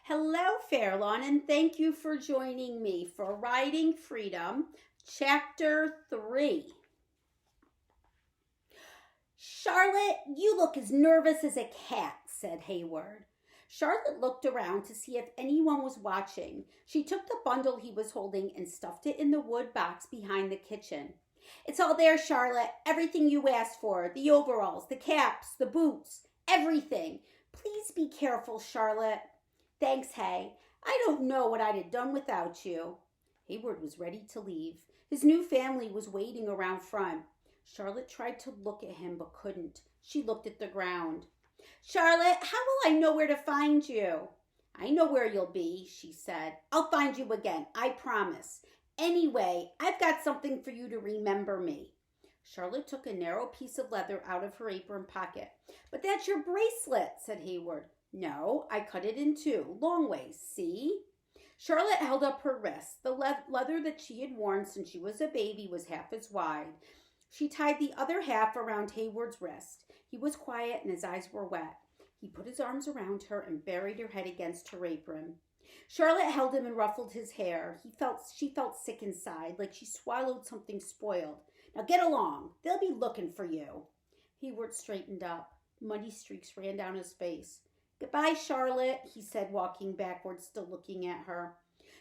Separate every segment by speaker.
Speaker 1: Hello, Fairlawn, and thank you for joining me for Riding Freedom, Chapter 3. Charlotte, you look as nervous as a cat, said Hayward. Charlotte looked around to see if anyone was watching. She took the bundle he was holding and stuffed it in the wood box behind the kitchen. It's all there, Charlotte. Everything you asked for. The overalls, the caps, the boots, everything. Please be careful, Charlotte. Thanks, Hay. I don't know what I'd have done without you. Hayward was ready to leave. His new family was waiting around front. Charlotte tried to look at him but couldn't. She looked at the ground. Charlotte, how will I know where to find you? I know where you'll be, she said. I'll find you again, I promise. Anyway, I've got something for you to remember me. Charlotte took a narrow piece of leather out of her apron pocket. But that's your bracelet, said Hayward. No, I cut it in two, long ways, see? Charlotte held up her wrist. The leather that she had worn since she was a baby was half as wide. She tied the other half around Hayward's wrist. He was quiet and his eyes were wet. He put his arms around her and buried her head against her apron. Charlotte held him and ruffled his hair. She felt sick inside, like she swallowed something spoiled. Now get along. They'll be looking for you. Hayward straightened up. Muddy streaks ran down his face. Goodbye, Charlotte, he said, walking backwards, still looking at her.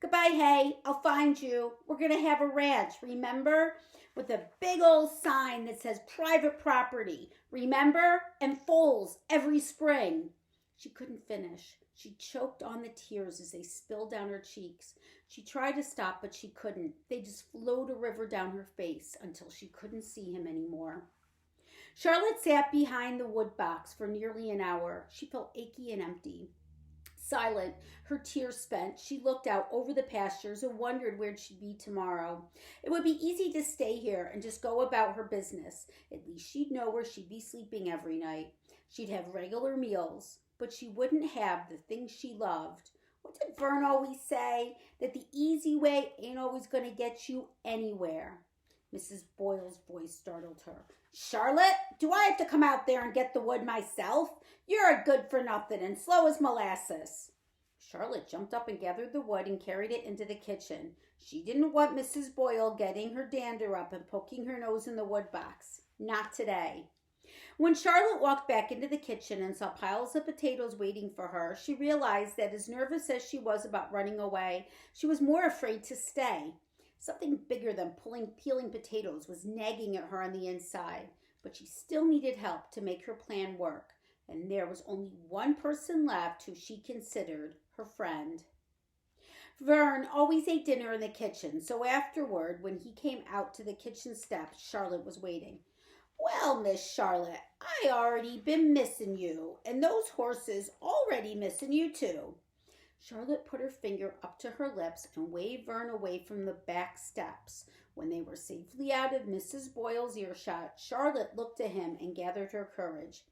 Speaker 1: Goodbye, Hay. I'll find you. We're going to have a ranch, remember? With a big old sign that says private property. Remember? And foals every spring. She couldn't finish. She choked on the tears as they spilled down her cheeks. She tried to stop, but she couldn't. They just flowed a river down her face until she couldn't see him anymore. Charlotte sat behind the wood box for nearly an hour. She felt achy and empty. Silent, her tears spent, she looked out over the pastures and wondered where she'd be tomorrow. It would be easy to stay here and just go about her business. At least she'd know where she'd be sleeping every night. She'd have regular meals, but she wouldn't have the things she loved. What did Vern always say? That the easy way ain't always going to get you anywhere. Mrs. Boyle's voice startled her. Charlotte, do I have to come out there and get the wood myself? You're a good-for-nothing and slow as molasses. Charlotte jumped up and gathered the wood and carried it into the kitchen. She didn't want Mrs. Boyle getting her dander up and poking her nose in the wood box. Not today. When Charlotte walked back into the kitchen and saw piles of potatoes waiting for her, she realized that as nervous as she was about running away, she was more afraid to stay. Something bigger than peeling potatoes was nagging at her on the inside, but she still needed help to make her plan work, and there was only one person left who she considered her friend. Vern always ate dinner in the kitchen, so afterward, when he came out to the kitchen steps, Charlotte was waiting. Well, Miss Charlotte, I already been missing you, and those horses already missing you too. Charlotte put her finger up to her lips and waved Vern away from the back steps. When they were safely out of Mrs. Boyle's earshot, Charlotte looked at him and gathered her courage.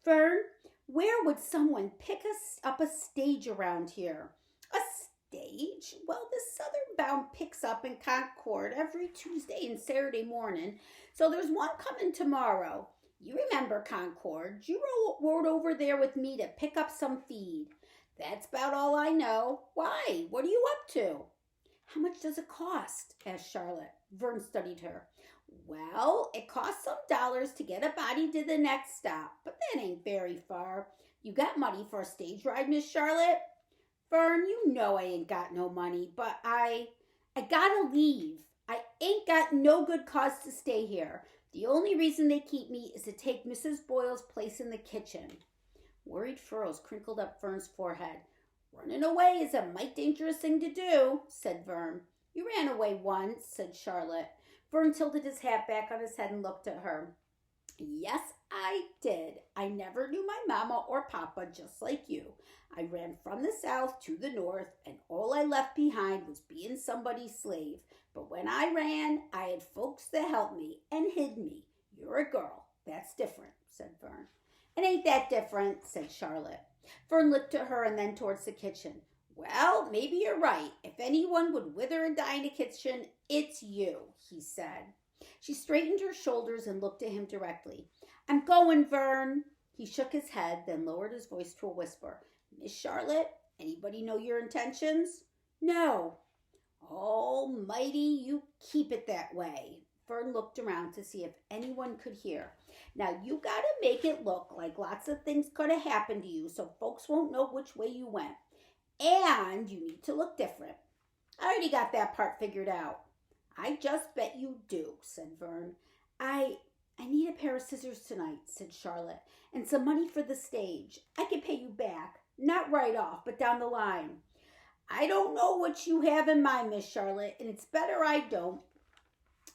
Speaker 1: Vern, where would someone pick us up a stage around here? A stage? Well, the Southern Bound picks up in Concord every Tuesday and Saturday morning, so there's one coming tomorrow. You remember Concord. You rode over there with me to pick up some feed. That's about all I know. Why? What are you up to? How much does it cost? Asked Charlotte. Vern studied her. Well, it costs some dollars to get a body to the next stop, but that ain't very far. You got money for a stage ride, Miss Charlotte? Vern, you know I ain't got no money, but I gotta leave. I ain't got no good cause to stay here. The only reason they keep me is to take Mrs. Boyle's place in the kitchen. Worried furrows crinkled up Vern's forehead. Running away is a mite dangerous thing to do, said Vern. You ran away once, said Charlotte. Vern tilted his hat back on his head and looked at her. Yes, I did. I never knew my mama or papa, just like you. I ran from the south to the north, and all I left behind was being somebody's slave. But when I ran, I had folks that helped me and hid me. You're a girl. That's different, said Vern. It ain't that different, said Charlotte. Vern looked at her and then towards the kitchen. Well, maybe you're right. If anyone would wither and die in the kitchen, it's you, he said. She straightened her shoulders and looked at him directly. I'm going, Vern. He shook his head, then lowered his voice to a whisper. Miss Charlotte, Anybody know your intentions? No. Almighty, you keep it that way. Fern looked around to see if anyone could hear. Now, you gotta make it look like lots of things could have happened to you so folks won't know which way you went. And you need to look different. I already got that part figured out. I just bet you do, said Vern. I need a pair of scissors tonight, said Charlotte, and some money for the stage. I can pay you back. Not right off, but down the line. I don't know what you have in mind, Miss Charlotte, and it's better I don't.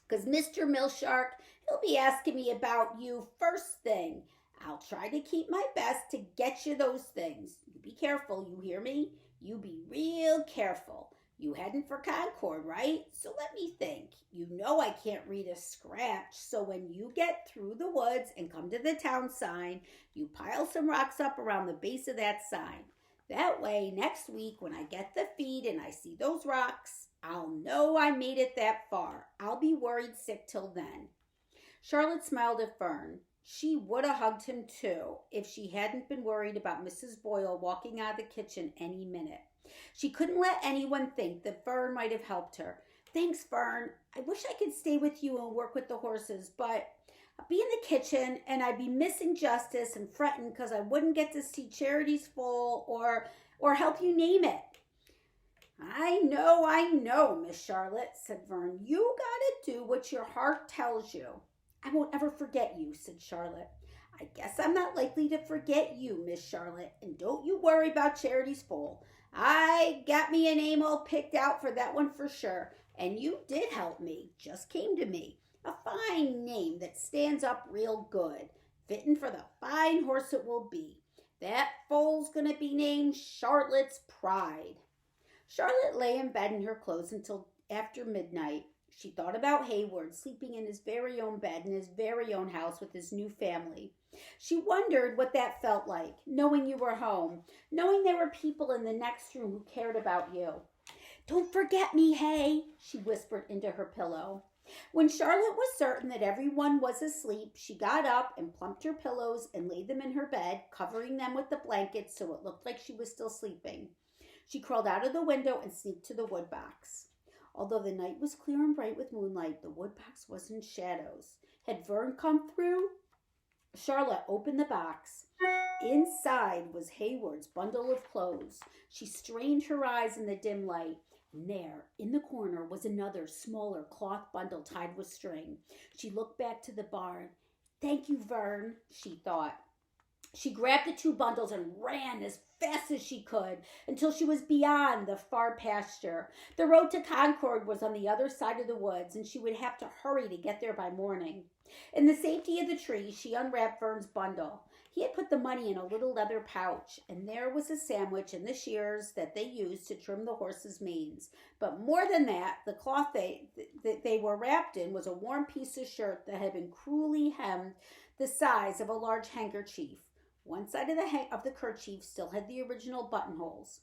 Speaker 1: Because Mr. Millshark, he'll be asking me about you first thing. I'll try to keep my best to get you those things. You be careful, you hear me? You be real careful. You heading for Concord, right? So let me think. You know I can't read a scratch, so when you get through the woods and come to the town sign, you pile some rocks up around the base of that sign. That way, next week when I get the feed and I see those rocks, I'll know I made it that far. I'll be worried sick till then. Charlotte smiled at Fern. She would have hugged him too if she hadn't been worried about Mrs. Boyle walking out of the kitchen any minute. She couldn't let anyone think that Fern might have helped her. Thanks, Fern. I wish I could stay with you and work with the horses, but I'd be in the kitchen and I'd be missing Justice and fretting because I wouldn't get to see Charity's Full or help you name it. I know, Miss Charlotte, said Vern. You gotta do what your heart tells you. I won't ever forget you, said Charlotte. I guess I'm not likely to forget you, Miss Charlotte, and don't you worry about Charity's Full. I got me a name all picked out for that one for sure, and you did help me, just came to me. A fine name that stands up real good, fitting for the fine horse it will be. That foal's gonna be named Charlotte's Pride. Charlotte lay in bed in her clothes until after midnight. She thought about Hayward sleeping in his very own bed in his very own house with his new family. She wondered what that felt like, knowing you were home, knowing there were people in the next room who cared about you. Don't forget me, Hay, she whispered into her pillow. When Charlotte was certain that everyone was asleep, she got up and plumped her pillows and laid them in her bed, covering them with the blankets so it looked like she was still sleeping. She crawled out of the window and sneaked to the woodbox. Although the night was clear and bright with moonlight, the woodbox was in shadows. Had Vern come through? Charlotte opened the box. Inside was Hayward's bundle of clothes. She strained her eyes in the dim light. And there, in the corner, was another, smaller cloth bundle tied with string. She looked back to the barn. Thank you, Vern, she thought. She grabbed the two bundles and ran as fast as she could until she was beyond the far pasture. The road to Concord was on the other side of the woods, and she would have to hurry to get there by morning. In the safety of the tree, she unwrapped Vern's bundle. He had put the money in a little leather pouch, and there was a sandwich and the shears that they used to trim the horses' manes. But more than that, the cloth they were wrapped in was a warm piece of shirt that had been cruelly hemmed the size of a large handkerchief. One side of the kerchief still had the original buttonholes.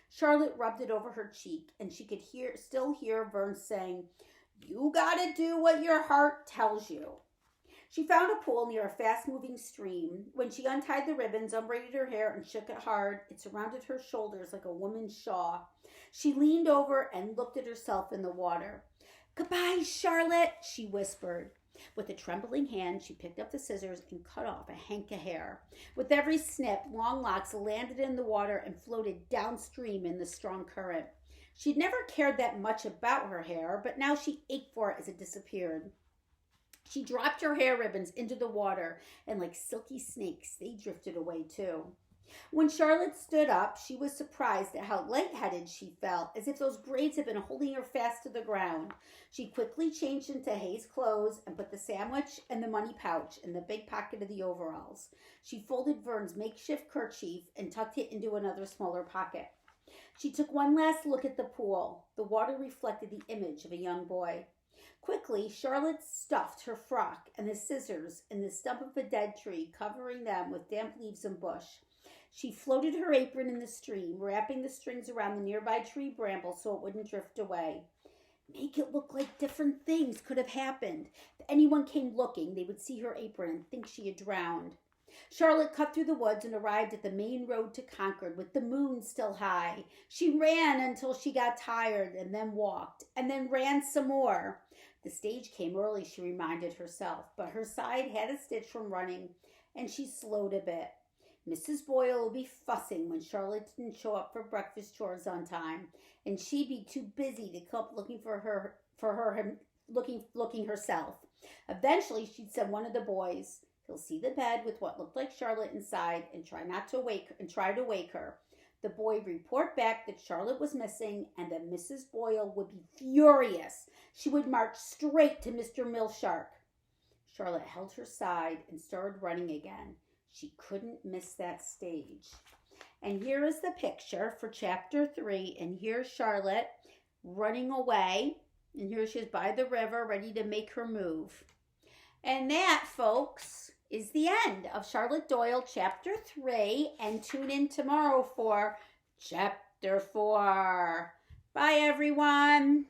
Speaker 1: Charlotte rubbed it over her cheek, and she could still hear Vern saying, "You gotta do what your heart tells you." She found a pool near a fast-moving stream. When she untied the ribbons, unbraided her hair, and shook it hard, it surrounded her shoulders like a woman's shawl. She leaned over and looked at herself in the water. "Goodbye, Charlotte," she whispered. With a trembling hand, she picked up the scissors and cut off a hank of hair. With every snip, long locks landed in the water and floated downstream in the strong current. She'd never cared that much about her hair, but now she ached for it as it disappeared. She dropped her hair ribbons into the water, and like silky snakes, they drifted away too. When Charlotte stood up, she was surprised at how lightheaded she felt, as if those braids had been holding her fast to the ground. She quickly changed into Hay's clothes and put the sandwich and the money pouch in the big pocket of the overalls. She folded Vern's makeshift kerchief and tucked it into another smaller pocket. She took one last look at the pool. The water reflected the image of a young boy. Quickly, Charlotte stuffed her frock and the scissors in the stump of a dead tree, covering them with damp leaves and bush. She floated her apron in the stream, wrapping the strings around the nearby tree bramble so it wouldn't drift away. Make it look like different things could have happened. If anyone came looking, they would see her apron and think she had drowned. Charlotte cut through the woods and arrived at the main road to Concord with the moon still high. She ran until she got tired and then walked and then ran some more. The stage came early, she reminded herself, but her side had a stitch from running and she slowed a bit. Mrs. Boyle will be fussing when Charlotte didn't show up for breakfast chores on time, and she'd be too busy to come looking looking herself. Eventually, she'd send one of the boys. He'll see the bed with what looked like Charlotte inside and try to wake her. The boy would report back that Charlotte was missing, and that Mrs. Boyle would be furious. She would march straight to Mr. Millshark. Charlotte held her side and started running again. She couldn't miss that stage. And here is the picture for chapter 3. And here's Charlotte running away. And here she is by the river, ready to make her move. And that, folks, is the end of Charlotte Doyle chapter 3. And tune in tomorrow for chapter 4. Bye, everyone.